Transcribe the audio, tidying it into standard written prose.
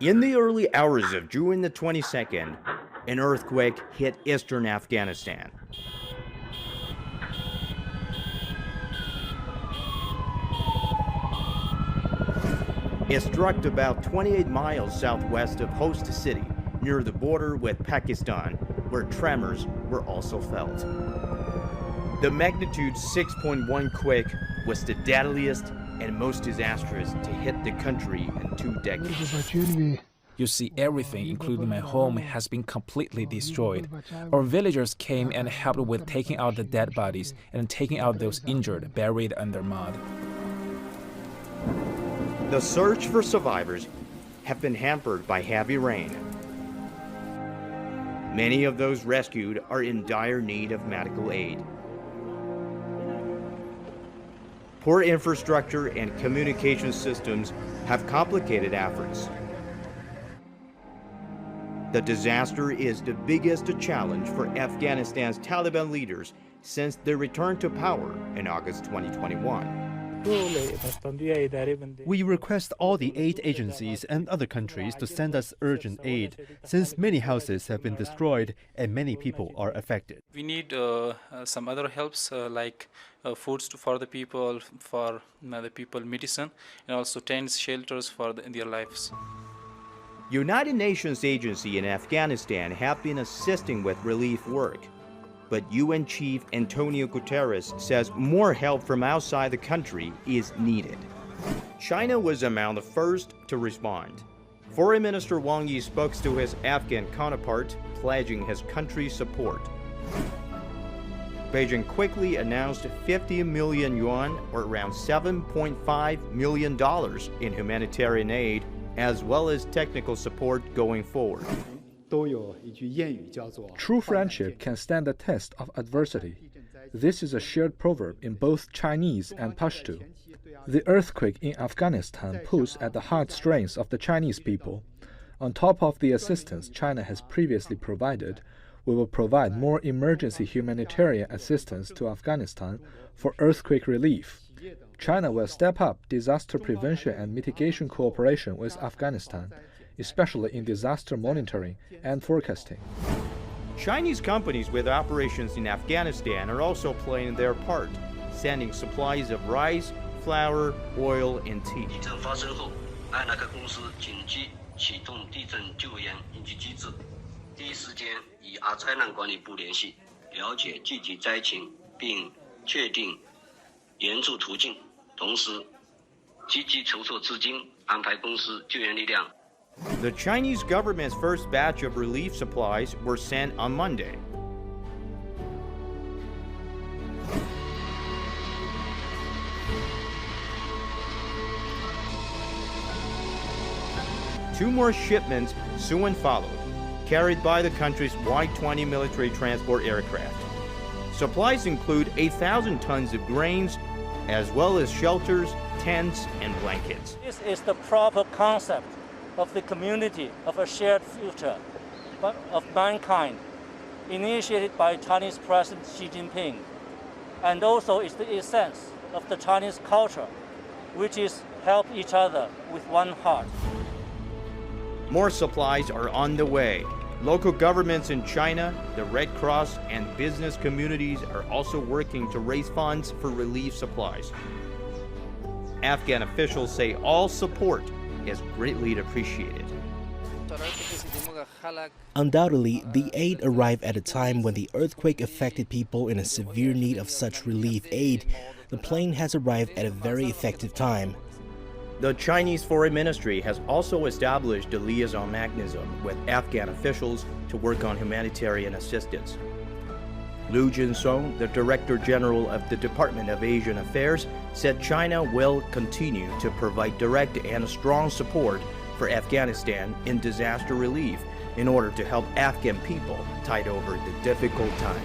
In the early hours of June the 22nd, an earthquake hit eastern Afghanistan. It struck about 28 miles southwest of Host City, near the border with Pakistan, where tremors were also felt. The magnitude 6.1 quake was the deadliest and most disastrous to hit the country in 2 decades. You see, everything, including my home, has been completely destroyed. Our villagers came and helped with taking out the dead bodies and taking out those injured, buried under mud. The search for survivors have been hampered by heavy rain. Many of those rescued are in dire need of medical aid. Poor infrastructure and communication systems have complicated efforts. The disaster is the biggest challenge for Afghanistan's Taliban leaders since their return to power in August 2021. We request all the aid agencies and other countries to send us urgent aid, since many houses have been destroyed and many people are affected. We need some other helps like foods for the people, medicine, and also tents, shelters for their lives. United Nations agencies in Afghanistan have been assisting with relief work. But UN Chief Antonio Guterres says more help from outside the country is needed. China was among the first to respond. Foreign Minister Wang Yi spoke to his Afghan counterpart, pledging his country's support. Beijing quickly announced 50 million yuan, or around $7.5 million in humanitarian aid, as well as technical support going forward. True friendship can stand the test of adversity. This is a shared proverb in both Chinese and Pashto. The earthquake in Afghanistan pulls at the heartstrings of the Chinese people. On top of the assistance China has previously provided, we will provide more emergency humanitarian assistance to Afghanistan for earthquake relief. China will step up disaster prevention and mitigation cooperation with Afghanistan, especially in disaster monitoring and forecasting. Chinese companies with operations in Afghanistan are also playing their part, sending supplies of rice, flour, oil, and tea. The Chinese government's first batch of relief supplies were sent on Monday. Two more shipments soon followed, carried by the country's Y-20 military transport aircraft. Supplies include 8,000 tons of grains, as well as shelters, tents, and blankets. This is the proper concept of the community of a shared future of mankind, initiated by Chinese President Xi Jinping, and also is the essence of the Chinese culture, which is help each other with one heart. More supplies are on the way. Local governments in China, the Red Cross, and business communities are also working to raise funds for relief supplies. Afghan officials say all support is greatly appreciated. Undoubtedly, the aid arrived at a time when the earthquake affected people in a severe need of such relief aid. The plane has arrived at a very effective time. The Chinese Foreign Ministry has also established a liaison mechanism with Afghan officials to work on humanitarian assistance. Lu Jinsong, the Director General of the Department of Asian Affairs, said China will continue to provide direct and strong support for Afghanistan in disaster relief in order to help Afghan people tide over the difficult time.